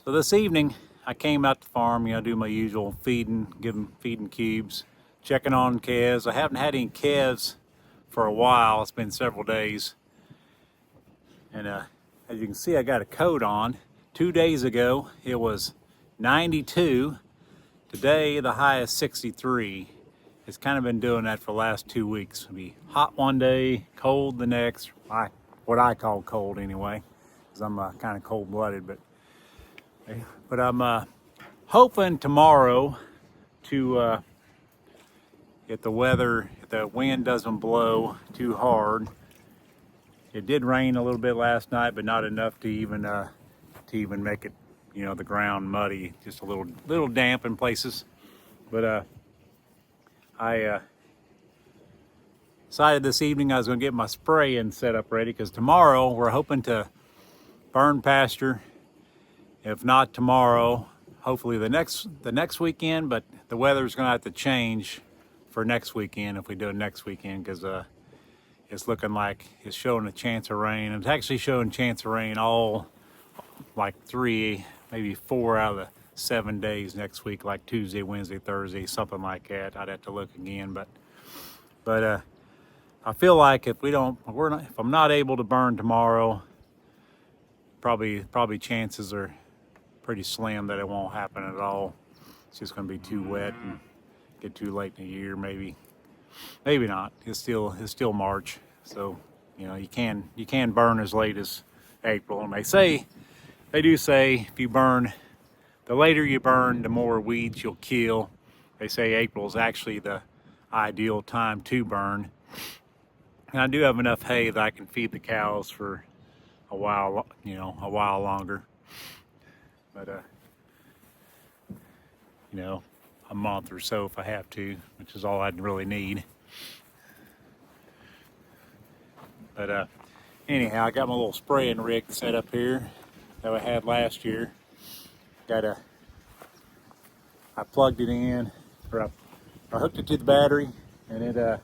So this evening, I came out to the farm, do my usual feeding, give them feeding cubes, checking on calves. I haven't had any calves for a while. It's been several days. And as you can see, I got a coat on. 2 days ago, it was 92. Today, the high is 63. It's kind of been doing that for the last 2 weeks. It'll be hot one day, cold the next. What I call cold anyway, because I'm kind of cold-blooded. But I'm hoping tomorrow to, if the wind doesn't blow too hard. It did rain a little bit last night, but not enough to even make it, the ground muddy. Just a little damp in places. But I decided this evening I was going to get my spraying set up ready, because tomorrow we're hoping to burn pasture. If not tomorrow, hopefully the next weekend, but the weather's going to have to change for next weekend if we do it next weekend, because it's looking like it's showing a chance of rain. It's actually showing a chance of rain all like 3, maybe 4 out of the 7 days next week, like Tuesday, Wednesday, Thursday, something like that. I'd have to look again, but I feel like if I'm not able to burn tomorrow, probably chances are pretty slim that it won't happen at all. It's just going to be too wet and get too late in the year. Maybe not. It's still March, so you can burn as late as April. And they do say if you burn, the later you burn, the more weeds you'll kill. They say April is actually the ideal time to burn. And I do have enough hay that I can feed the cows for a while longer. But a month or so if I have to, which is all I'd really need. But anyhow, I got my little spraying rig set up here that I had last year. I plugged it in, or I hooked it to the battery, and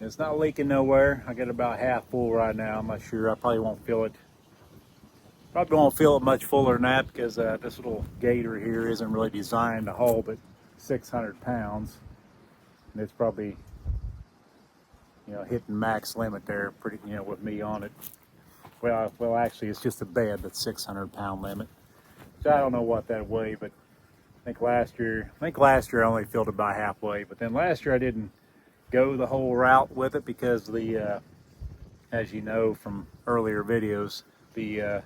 it's not leaking nowhere. I got it about half full right now. I'm not sure. I probably won't fill it. Probably won't fill it much fuller than that, because this little gator here isn't really designed to haul but 600 pounds. And it's probably, hitting max limit there pretty, with me on it. Well, actually, it's just a bed that's 600-pound limit. So I don't know what that weighed, but I think last year I only filled it by halfway. But then last year I didn't go the whole route with it, because as you know from earlier videos, the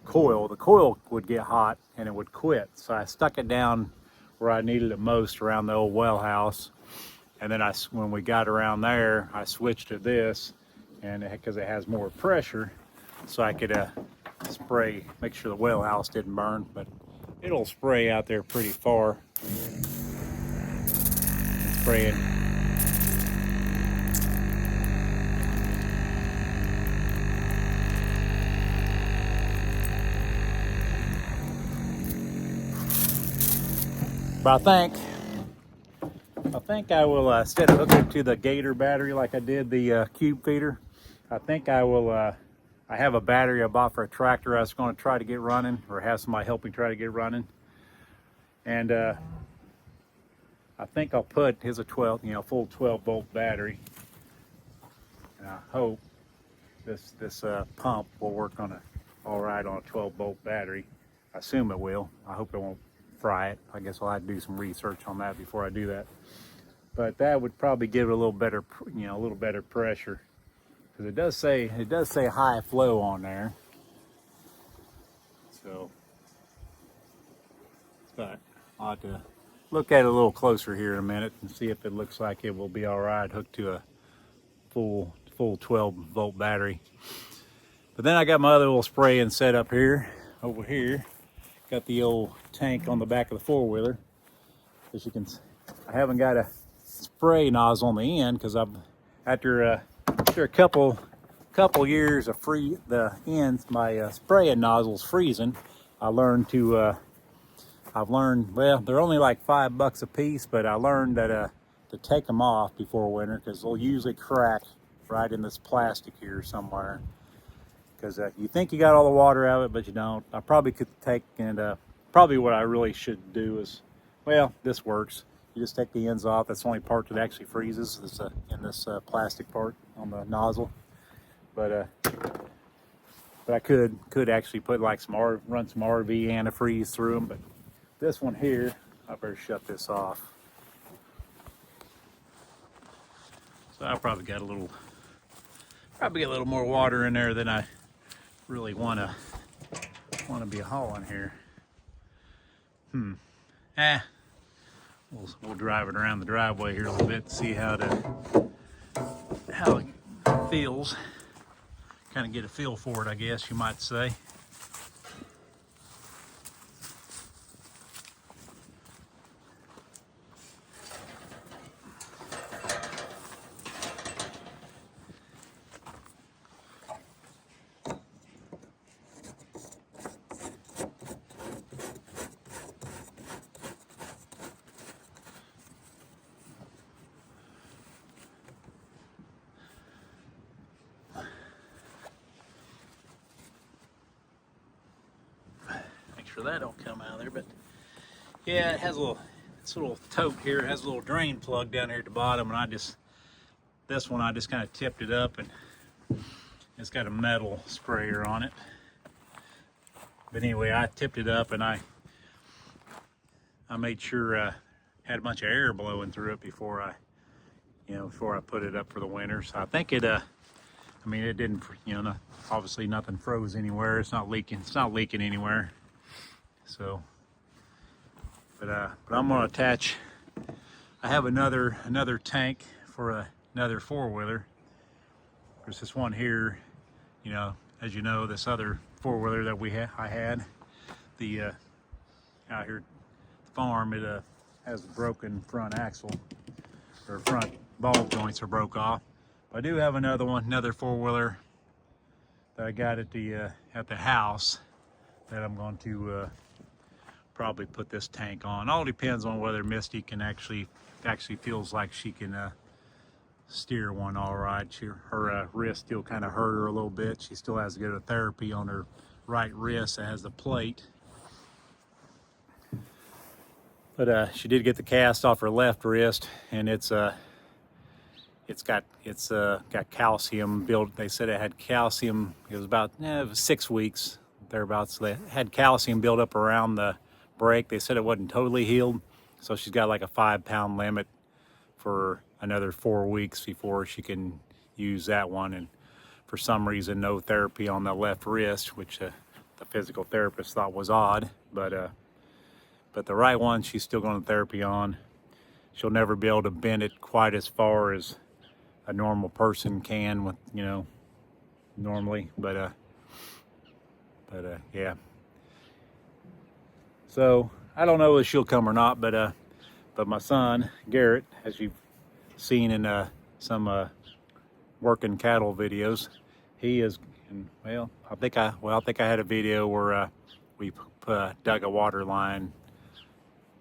coil would get hot and it would quit. So I stuck it down where I needed it most, around the old well house. And then when we got around there, I switched to this, and because it has more pressure, so I could spray, make sure the well house didn't burn. But it'll spray out there pretty far. It's spraying. But I think I will, instead of hooking it to the gator battery like I did the cube feeder, I think I will, I have a battery I bought for a tractor I was going to try to get running, or have somebody help me try to get running. And I think I'll put, here's a full 12 volt battery. And I hope this pump will work all right on a 12 volt battery. I assume it will. I hope it won't fry it. I guess I'll have to do some research on that before I do that. But that would probably give it a little better, pressure, because it does say high flow on there. So, but I'll have to look at it a little closer here in a minute and see if it looks like it will be all right hooked to a full 12 volt battery. But then I got my other little spraying set up here, over here. Got the old tank on the back of the four-wheeler. As you can see, I haven't got a spray nozzle on the end, because after a couple years of the ends, my spraying nozzle's freezing. I've learned, well, they're only like $5 a piece, but I learned that to take them off before winter, because they'll usually crack right in this plastic here somewhere. because you think you got all the water out of it, but you don't. I probably could take, and probably what I really should do is, well, this works. You just take the ends off. That's the only part that actually freezes is in this plastic part on the nozzle. But I could actually put like run some RV antifreeze through them. But this one here, I better shut this off. So I probably get a little more water in there than I really want to be hauling here. We'll drive it around the driveway here a little bit to see how it feels. Kind of get a feel for it, I guess you might say. Sure that don't come out of there, but yeah, it has this little tote here has a little drain plug down here at the bottom, and this one I just kind of tipped it up, and it's got a metal sprayer on it. But anyway, I tipped it up, and I made sure had a bunch of air blowing through it before I put it up for the winter. So I think it I mean, it didn't, obviously nothing froze anywhere. It's not leaking anywhere. So, but I'm gonna attach. I have another tank for another four-wheeler. There's this one here, as you know, this other four-wheeler that I had, the out here at the farm, it has a broken front axle, or front ball joints are broke off. I do have another four-wheeler that I got at the house that I'm going to probably put this tank on. All depends on whether Misty can actually feels like she can steer one all right. Her wrist still kind of hurt her a little bit. She still has to go to therapy on her right wrist that has the plate. But she did get the cast off her left wrist, and it's got calcium built. They said it had calcium. It was about 6 weeks thereabouts. So they had calcium built up around the break. They said it wasn't totally healed, so she's got like a 5-pound limit for another 4 weeks before she can use that one. And for some reason, no therapy on the left wrist, which the physical therapist thought was odd. But the right one, she's still going to therapy on. She'll never be able to bend it quite as far as a normal person can with, normally. But yeah. So I don't know if she'll come or not, but my son Garrett, as you've seen in some working cattle videos, he is. Well, I think I had a video where we dug a water line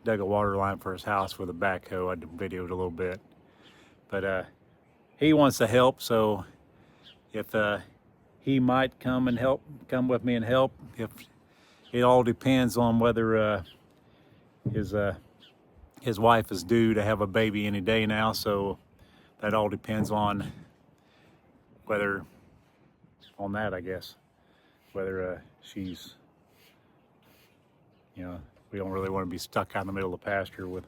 for his house with a backhoe. I videoed a little bit, but he wants to help. So if he might come with me and help. If it all depends on whether his wife is due to have a baby any day now, so that all depends on that, I guess. Whether she's, we don't really want to be stuck out in the middle of the pasture with,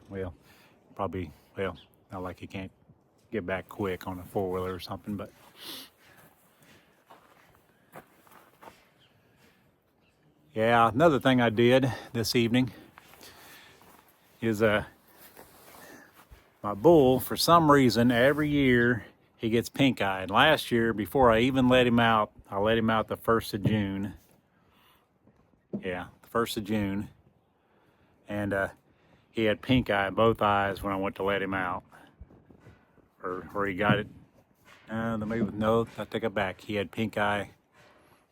not like he can't get back quick on a four-wheeler or something, but. Yeah, another thing I did this evening is my bull, for some reason, every year he gets pink eye. And last year, before I even let him out, I let him out the 1st of June. Yeah, the 1st of June. And he had pink eye in both eyes when I went to let him out. Or he got it. No, I take it back. He had pink eye.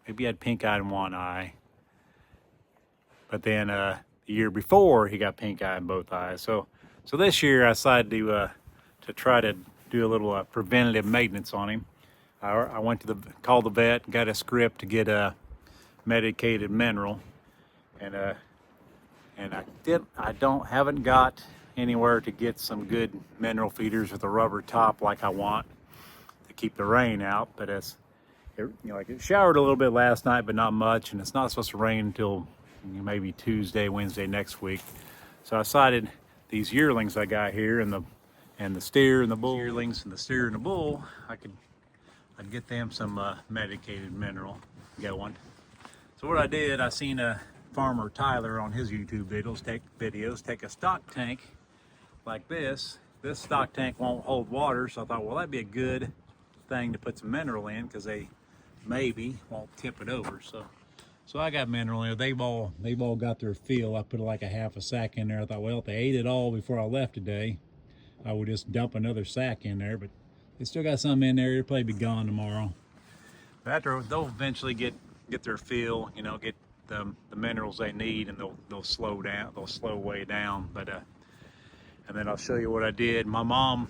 Maybe he had pink eye in one eye. But then the year before, he got pink eye in both eyes. So this year I decided to try to do a little preventative maintenance on him. I went to called the vet, got a script to get a medicated mineral, and haven't got anywhere to get some good mineral feeders with a rubber top like I want to keep the rain out. But it showered a little bit last night, but not much, and it's not supposed to rain until maybe Tuesday, Wednesday next week. So I decided these yearlings I got here, and the steer and the bull, yearlings and the steer and the bull, I'd get them some medicated mineral going. So what I did, I seen a farmer Tyler on his YouTube videos take a stock tank like this. This stock tank won't hold water, so I thought, well, that'd be a good thing to put some mineral in, because they maybe won't tip it over. So I got mineral in. They've all got their fill. I put like a half a sack in there. I thought, well, if they ate it all before I left today, I would just dump another sack in there. But they still got some in there. It'll probably be gone tomorrow. But after, they'll eventually get their fill, get the minerals they need, and they'll slow down. They'll slow way down. But and then I'll show you what I did. My mom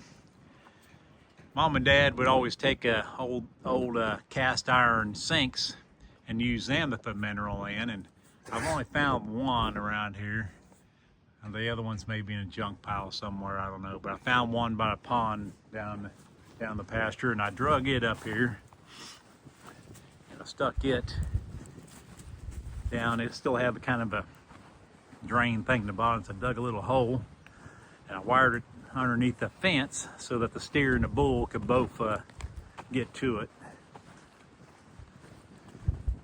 and dad would always take old cast iron sinks and use them to put mineral in, and I've only found one around here, and the other ones may be in a junk pile somewhere, I don't know, but I found one by a pond down the pasture, and I drug it up here, and I stuck it down. It still had kind of a drain thing at the bottom, so I dug a little hole, and I wired it underneath the fence so that the steer and the bull could both get to it.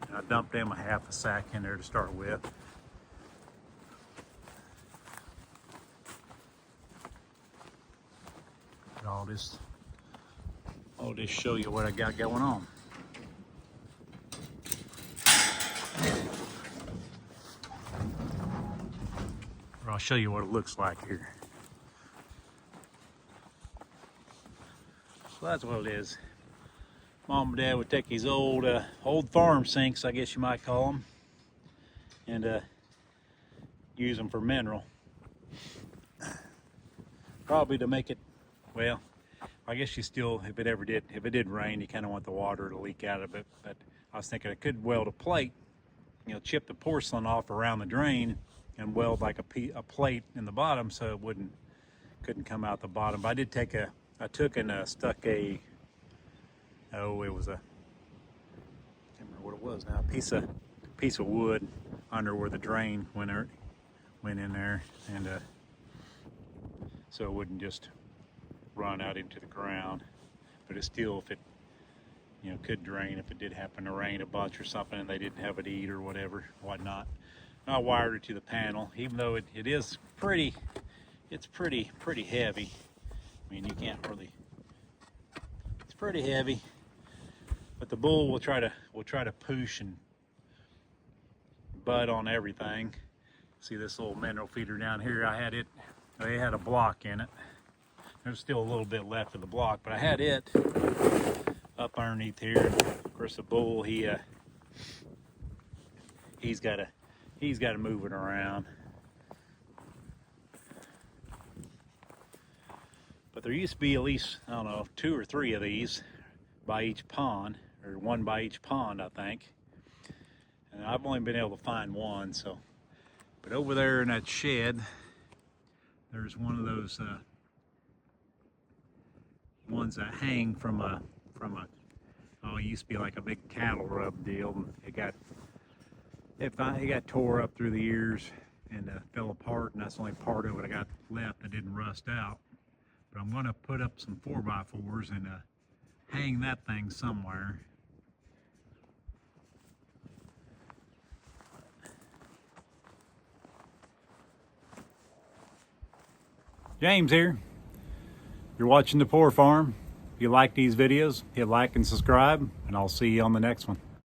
And I dumped them a half a sack in there to start with. And I'll just show you what I got going on. Or I'll show you what it looks like here. So that's what it is. Mom and Dad would take these old farm sinks, I guess you might call them, and use them for mineral. Probably to make it, well, I guess you still, if it did rain, you kind of want the water to leak out of it. But I was thinking I could weld a plate, chip the porcelain off around the drain and weld like a plate in the bottom so it couldn't come out the bottom. But I took and stuck it was I can't remember what it was now, a piece of wood under where the drain went in there, and so it wouldn't just run out into the ground. But it still, if it could drain if it did happen to rain a bunch or something and they didn't have it to eat or whatnot. And I wired it to the panel, even though it's pretty heavy. I mean, you can't really, it's pretty heavy, but the bull will try to push and butt on everything. See this little mineral feeder down here, they had a block in it. There's still a little bit left of the block, but I had it up underneath here. Of course, the bull, he's got to move it around. But there used to be at least, I don't know, 2 or 3 of these by each pond, or one by each pond, I think. And I've only been able to find one, so. But over there in that shed, there's one of those ones that hang from a, it used to be like a big cattle rub deal. And it got tore up through the years and fell apart, and that's the only part of it I got left that didn't rust out. But I'm going to put up some 4x4s and hang that thing somewhere. James here. You're watching The Poor Farm. If you like these videos, hit like and subscribe, and I'll see you on the next one.